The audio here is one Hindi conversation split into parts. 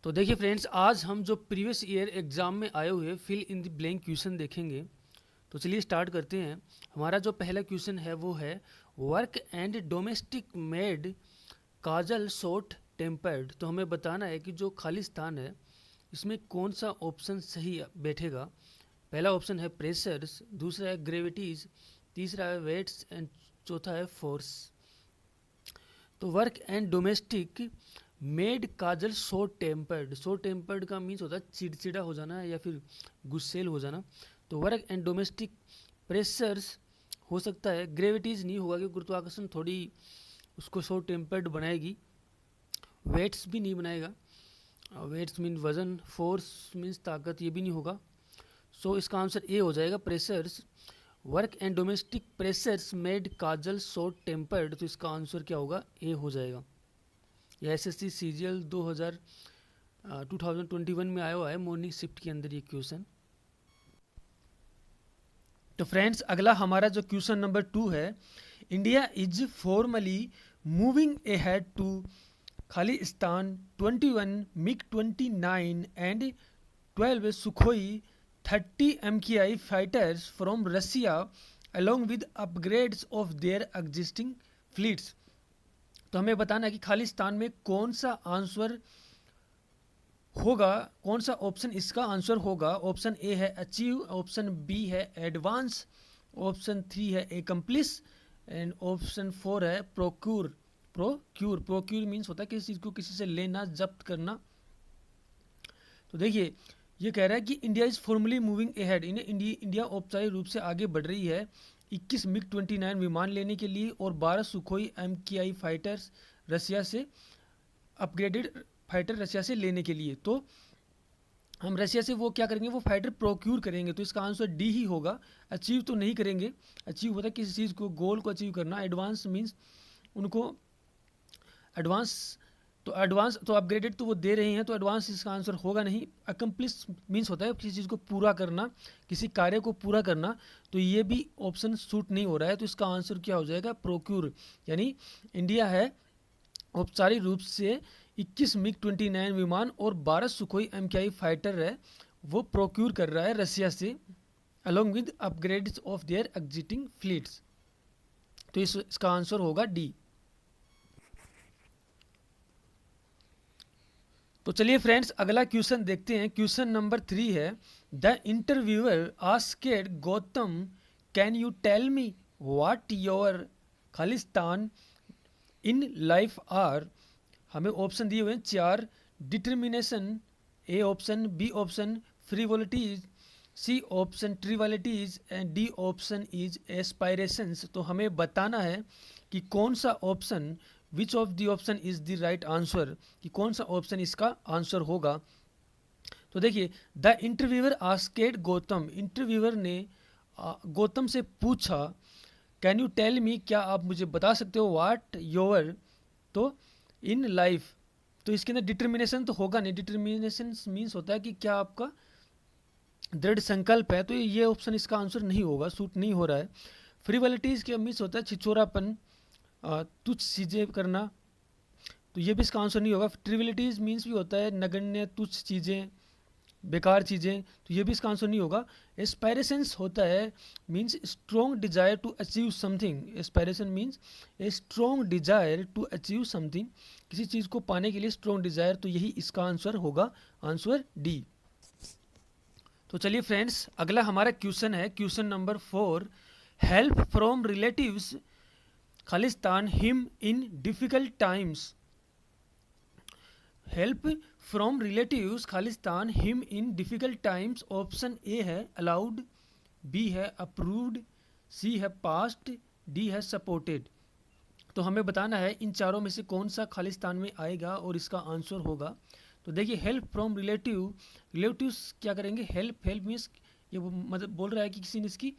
तो देखिए फ्रेंड्स, आज हम जो प्रीवियस ईयर एग्ज़ाम में आए हुए fill in the blank question देखेंगे। तो चलिए स्टार्ट करते हैं। हमारा जो पहला क्वेश्चन है वो है work and domestic made Kajal short tempered. तो हमें बताना है कि जो खालिस्तान है इसमें कौन सा ऑप्शन सही बैठेगा। पहला ऑप्शन है प्रेशर्स, दूसरा है ग्रेविटीज, तीसरा है वेट्स एंड चौथा है फोर्स। तो work and domestic made Kajal short tempered का मीन्स होता है चिड़चिड़ा हो जाना या फिर गुस्सेल हो जाना। तो वर्क एंड डोमेस्टिक प्रेशर्स हो सकता है, ग्रेविटीज नहीं होगा क्योंकि गुरुत्वाकर्षण थोड़ी उसको शॉर्ट टेम्पर्ड बनाएगी। वेट्स भी नहीं बनाएगा, वेट्स मीन वजन, फोर्स मीन्स ताकत, ये भी नहीं होगा। सो इसका आंसर ए हो जाएगा pressures. Work and domestic pressures made Kajal short tempered, तो इसका आंसर क्या होगा, ए हो जाएगा। यह एसएससी सीजीएल 2021 में आया हुआ है मॉर्निंग शिफ्ट के अंदर ये क्वेश्चन। तो फ्रेंड्स, अगला हमारा जो क्वेश्चन नंबर 2 है, India is formally moving ahead to खालिस्तान 21 मिग 29 एंड 12 Sukhoi 30 MKI fighters from Russia along with upgrades of their existing fleets। तो हमें बताना है कि खालिस्तान में कौन सा आंसर होगा, कौन सा ऑप्शन इसका आंसर होगा। ऑप्शन ए है अचीव, ऑप्शन बी है एडवांस, ऑप्शन 3 है एकम्प्लिस एंड ऑप्शन 4 है प्रोक्यूर। प्रोक्यूर मीन्स होता है किसी चीज़ को किसी से लेना, जब्त करना। तो देखिए ये कह रहा है कि India is formally moving ahead, India औपचारिक रूप से आगे बढ़ रही है 21 मिग 29 विमान लेने के लिए और 12 सुखोई MKI फाइटर्स रसिया से, अपग्रेडेड फाइटर रसिया से लेने के लिए। तो हम रसिया से वो क्या करेंगे, वो फाइटर प्रोक्यूर करेंगे। तो इसका आंसर डी ही होगा। अचीव तो नहीं करेंगे, अचीव होता है किसी चीज़ को, गोल को अचीव करना। एडवांस मीन्स उनको एडवांस तो अपग्रेडेड तो वो दे रहे हैं, तो एडवांस इसका आंसर होगा नहीं। अकम्प्लिस मीन्स होता है किसी चीज़ को पूरा करना, किसी कार्य को पूरा करना। तो ये भी ऑप्शन सूट नहीं हो रहा है, तो इसका आंसर क्या हो जाएगा, प्रोक्यूर। यानी इंडिया है औपचारिक रूप से 21 मिग 29 विमान और 12 सुखोई MKI फाइटर है वो प्रोक्यूर कर रहा है रसिया से along with upgrades of their existing fleets. तो इसका आंसर होगा डी। तो चलिए फ्रेंड्स, अगला क्वेश्चन देखते हैं। क्वेश्चन नंबर 3 है, the interviewer asked Gautam can you tell me what your खालिस्तान इन लाइफ आर। हमें ऑप्शन दिए हुए हैं 4, determination A option, B option frivolities, C option trivialities and D option is aspirations. तो हमें बताना है कि कौन सा option, which of the option is the right answer, कि कौन सा ऑप्शन इसका आंसर होगा। तो देखिए, the interviewer asked Gautam, interviewer ने गौतम से पूछा कैन यू टेल मी, क्या आप मुझे बता सकते हो, व्हाट योर, तो इन लाइफ। तो इसके अंदर डिटर्मिनेशन तो होगा नहीं, डिटर्मिनेशन मीन्स होता है कि क्या आपका दृढ़ संकल्प है, तो ये ऑप्शन इसका आंसर नहीं होगा, सूट नहीं हो रहा है। फ्रीवलिटीज़ के मीन्स होता है छिछोरापन, तुच्छ चीज़ें करना, तो ये भी इसका आंसर नहीं होगा। ट्रिविलिटीज़ मीन्स भी होता है नगण्य, तुच्छ चीज़ें, बेकार चीज़ें, तो ये भी इसका आंसर नहीं होगा। एस्पायरेशंस होता है means strong desire to achieve something. Aspiration means a strong desire to achieve something, किसी चीज़ को पाने के लिए स्ट्रॉन्ग डिजायर, तो यही इसका आंसर होगा, आंसर डी। तो चलिए फ्रेंड्स, अगला हमारा क्वेश्चन है question number 4, help from relatives Khalistan him in difficult times. Help from relatives Khalistan him in difficult times. Option A है अलाउड, बी है अप्रूव्ड, सी है पास्ट, डी है सपोर्टेड। तो हमें बताना है इन चारों में से कौन सा खालिस्तान में आएगा और इसका आंसर होगा। तो देखिए, हेल्प फ्रॉम रिलेटिव्स क्या करेंगे, हेल्प मीन्स ये मदद बोल रहा है कि किसी ने इसकी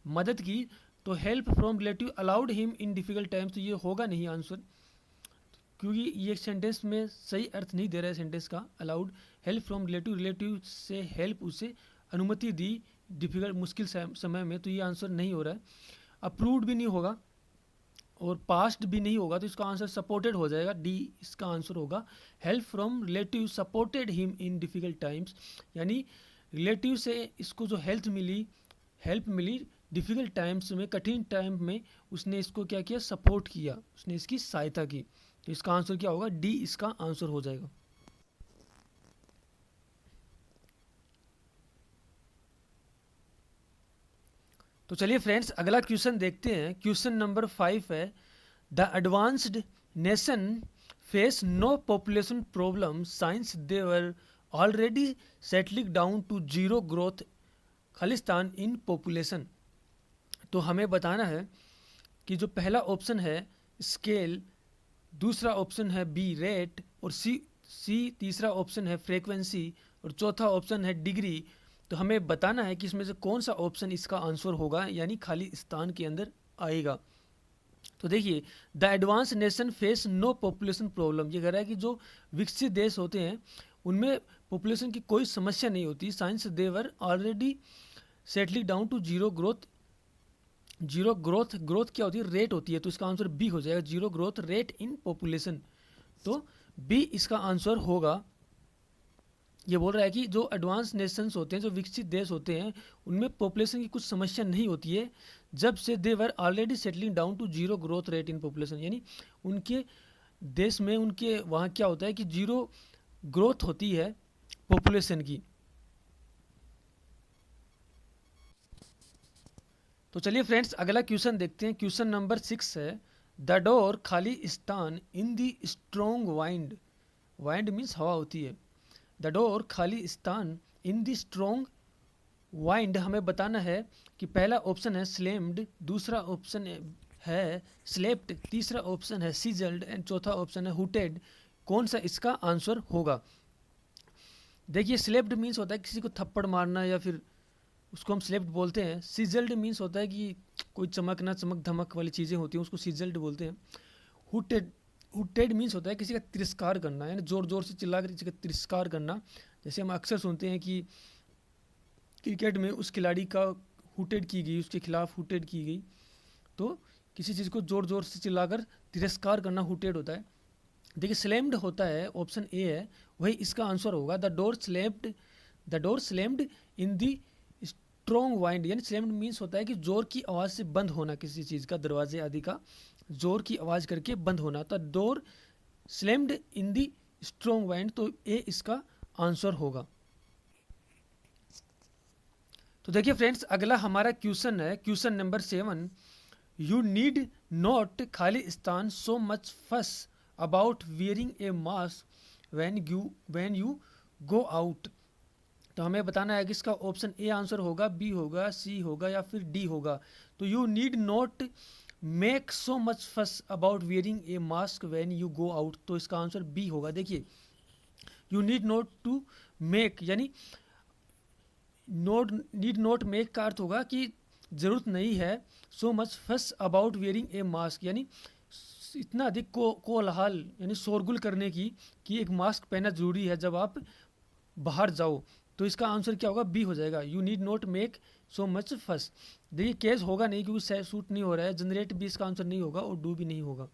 मदद की। तो help from relative allowed him in difficult times, तो ये होगा नहीं आंसर, क्योंकि ये सेंटेंस में सही अर्थ नहीं दे रहा है सेंटेंस का। अलाउड, हेल्प फ्रॉम रिलेटिव से हेल्प, उसे अनुमति दी डिफिकल्ट मुश्किल समय में, तो ये आंसर नहीं हो रहा है। अप्रूव्ड भी नहीं होगा, और पास्ट भी नहीं होगा तो इसका आंसर सपोर्टेड हो जाएगा, डी इसका आंसर होगा। Help from relative supported him in difficult times, यानी रिलेटिव से इसको जो हेल्प मिली डिफ़िकल्ट टाइम्स में, कठिन टाइम में उसने इसको क्या किया, सपोर्ट किया, उसने इसकी सहायता की। तो इसका आंसर क्या होगा, डी इसका आंसर हो जाएगा। तो चलिए फ्रेंड्स अगला क्वेश्चन देखते हैं। क्वेश्चन नंबर 5 है, the advanced nation face no population problem since they were already settling down to zero growth खालिस्तान इन पॉपुलेशन। तो हमें बताना है कि जो पहला ऑप्शन है स्केल, दूसरा ऑप्शन है बी रेट, और सी तीसरा ऑप्शन है फ्रीक्वेंसी, और चौथा ऑप्शन है डिग्री। तो हमें बताना है कि इसमें से कौन सा ऑप्शन इसका आंसर होगा, यानी खाली स्थान के अंदर आएगा। तो देखिए, the advance nation face no population problem, ये कह रहा है कि जो विकसित देश होते हैं उनमें पॉपुलेशन की कोई समस्या नहीं होती। Since they were already settling down to zero growth. Zero growth क्या होती है, रेट होती है, तो इसका आंसर बी हो जाएगा, zero growth rate in population. तो बी इसका आंसर होगा। ये बोल रहा है कि जो एडवांस नेशंस होते हैं, जो विकसित देश होते हैं, उनमें पॉपुलेशन की कुछ समस्या नहीं होती है जब से they were already settling down to zero growth rate in population, यानी उनके देश में, उनके वहाँ क्या होता है कि जीरो ग्रोथ होती है पॉपुलेशन की। तो चलिए फ्रेंड्स अगला क्वेश्चन देखते हैं। क्वेश्चन नंबर 6 है, द डोर खाली स्थान इन दी स्ट्रोंग वाइंड, वाइंड मीन्स हवा होती है, द डोर खाली स्थान इन दी स्ट्रोंग वाइंड। हमें बताना है कि पहला ऑप्शन है स्लेम्ड, दूसरा ऑप्शन है स्लेप्ट, तीसरा ऑप्शन है सीजल्ड एंड चौथा ऑप्शन है हुटेड। कौन सा इसका आंसर होगा? देखिए, स्लेप्ड मीन्स होता है किसी को थप्पड़ मारना, या फिर उसको हम स्लेप्ट बोलते हैं। सीजल्ड मीन्स होता है कि कोई चमकना, चमक धमक वाली चीज़ें होती हैं, उसको सीजल्ड बोलते हैं। हुटेड, हुटेड मीन्स होता है किसी का तिरस्कार करना, यानी जोर जोर से चिल्ला कर किसी का तिरस्कार करना। जैसे हम अक्सर सुनते हैं कि क्रिकेट में उस खिलाड़ी का हुटेड की गई, उसके खिलाफ हुटेड की गई, तो किसी चीज़ को जोर जोर से चिल्लाकर तिरस्कार करना हुटेड होता है। देखिए, स्लेम्ड होता है, ऑप्शन ए है, वही इसका आंसर होगा। The door slammed in the strong wind, यानी स्लेम्ड मीन्स होता है कि जोर की आवाज़ से बंद होना, किसी चीज़ का, दरवाजे आदि का जोर की आवाज़ करके बंद होना। तो door slammed in the strong wind, तो ए इसका आंसर होगा। तो देखिए फ्रेंड्स अगला हमारा क्वेश्चन है, question number 7, you need not खाली स्थान so much fuss about wearing a mask when you go out. तो हमें बताना है कि इसका ऑप्शन ए आंसर होगा, बी होगा, सी होगा, या फिर डी होगा। तो you need not make so much fuss about wearing a mask when you go out, तो इसका आंसर बी होगा। देखिए, you need not to make, यानी नीड नॉट मेक का अर्थ होगा कि ज़रूरत नहीं है सो much fuss about wearing A mask, यानी इतना अधिक कोलाहल यानी शोरगुल करने की कि एक मास्क पहनना ज़रूरी है जब आप बाहर जाओ। तो इसका आंसर क्या होगा, बी हो जाएगा, you need not make so much फस। देखिए, केस होगा नहीं क्योंकि सूट नहीं हो रहा है, जनरेट भी इसका आंसर नहीं होगा और डू भी नहीं होगा।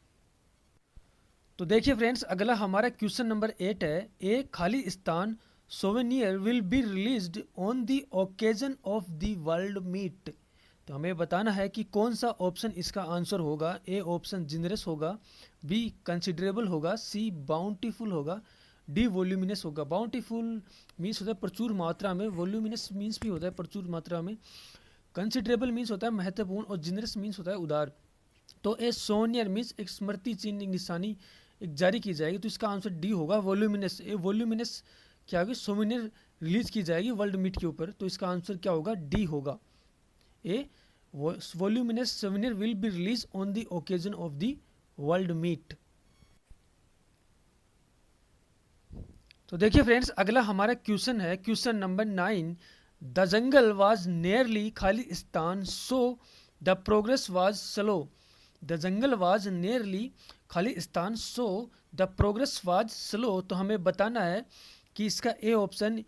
तो देखिए फ्रेंड्स अगला हमारा क्वेश्चन नंबर 8 है, ए खाली स्थान souvenir will be released on the occasion of the world meet. तो हमें बताना है कि कौन सा ऑप्शन इसका आंसर होगा। ए ऑप्शन जिनरस होगा, बी कंसिडरेबल होगा, सी बाउंटीफुल होगा, डी वॉल्यूमिनस होगा। बाउंटीफुल मीन्स होता है प्रचुर मात्रा में, वॉल्यूमिनस मीन्स भी होता है प्रचुर मात्रा में, कंसिडरेबल मीन्स होता है महत्वपूर्ण, और जिनरस मीन्स होता है उदार। तो ए सोनियर मीन्स एक स्मृति चिन्ह, एक निशानी एक जारी की जाएगी, तो इसका आंसर डी होगा, वॉल्यूमिनस। ए वॉल्यूमिनस क्या होगी, सोवेनियर रिलीज की जाएगी वर्ल्ड मीट के ऊपर, तो इसका आंसर क्या होगा, डी होगा। A voluminous souvenir will be release on the occasion of the world meet. तो देखिए फ्रेंड्स अगला हमारा क्वेश्चन है, question number 9, the jungle was nearly खाली स्थान so the progress was slow. The jungle was nearly खाली स्थान so the progress was slow. तो हमें बताना है कि इसका ए ऑप्शन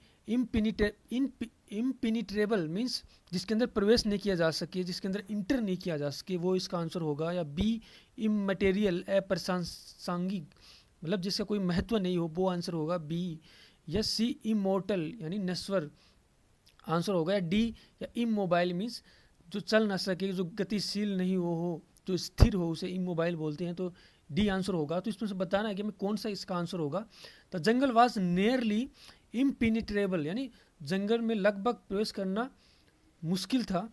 इम्पिनिट्रेबल मीन्स जिसके अंदर प्रवेश नहीं किया जा सके, जिसके अंदर इंटर नहीं किया जा सके, वो इसका आंसर होगा, या बी इमटेरियल अप्रासंगिक मतलब जिसका कोई महत्व नहीं हो, वो आंसर होगा बी। या सी इमोर्टल यानी नश्वर आंसर होगा। या डी या इमोबाइल मीन्स जो चल ना सके, जो गतिशील नहीं हो, जो स्थिर हो, उसे इमोबाइल बोलते हैं। तो डी आंसर होगा। तो इसमें से बताना है कि हमें कौन सा इसका आंसर होगा। तो जंगल वाज नियरली इम्पिनिट्रेबल यानी जंगल में लगभग प्रवेश करना मुश्किल था।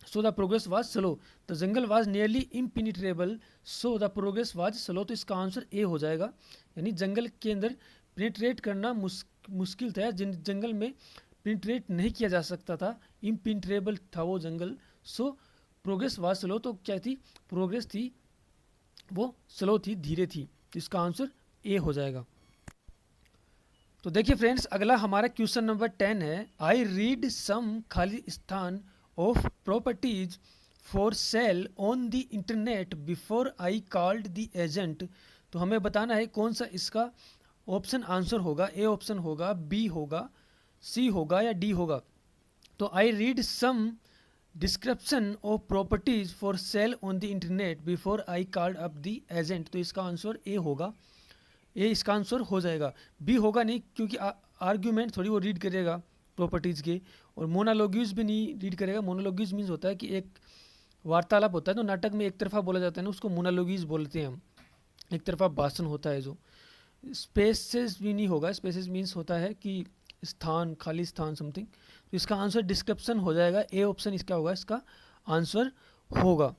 So the progress was slow. The jungle was nearly impenetrable so the progress was slow. तो इसका आंसर ए हो जाएगा। यानी जंगल के अंदर पेनिट्रेट करना मुश्किल था, जिन जंगल में पेनिट्रेट नहीं किया जा सकता था, इम्पिनिट्रेबल था वो जंगल। सो प्रोग्रेस वाज स्लो। तो क्या थी, प्रोग्रेस थी वो स्लो थी, धीरे थी। तो इसका आंसर ए हो जाएगा। तो देखिए फ्रेंड्स, अगला हमारा क्वेश्चन नंबर 10 है। आई रीड सम खाली स्थान of properties for sale on the internet before I called the agent. तो हमें बताना है कौन सा इसका ऑप्शन आंसर होगा। ए ऑप्शन होगा, बी होगा, सी होगा या डी होगा। तो I read some description of properties for sale on the internet before I called up the agent. तो इसका आंसर ए होगा। ए इसका आंसर हो जाएगा। बी होगा नहीं, क्योंकि आर्ग्यूमेंट थोड़ी वो रीड करेगा प्रॉपर्टीज़ के, और मोनोलॉग्यूज भी नहीं रीड करेगा। मोनोलॉग्यूज मीन्स होता है कि एक वार्तालाप होता है, तो नाटक में एक तरफा बोला जाता है ना, उसको मोनोलॉग्यूज बोलते हैं हम। एक तरफा भाषण होता है जो। स्पेसेस भी नहीं होगा। स्पेसेस मीन्स होता है कि स्थान, खाली स्थान, समथिंग। तो इसका आंसर डिस्क्रिप्शन हो जाएगा। ए ऑप्शन इसका होगा, इसका आंसर होगा।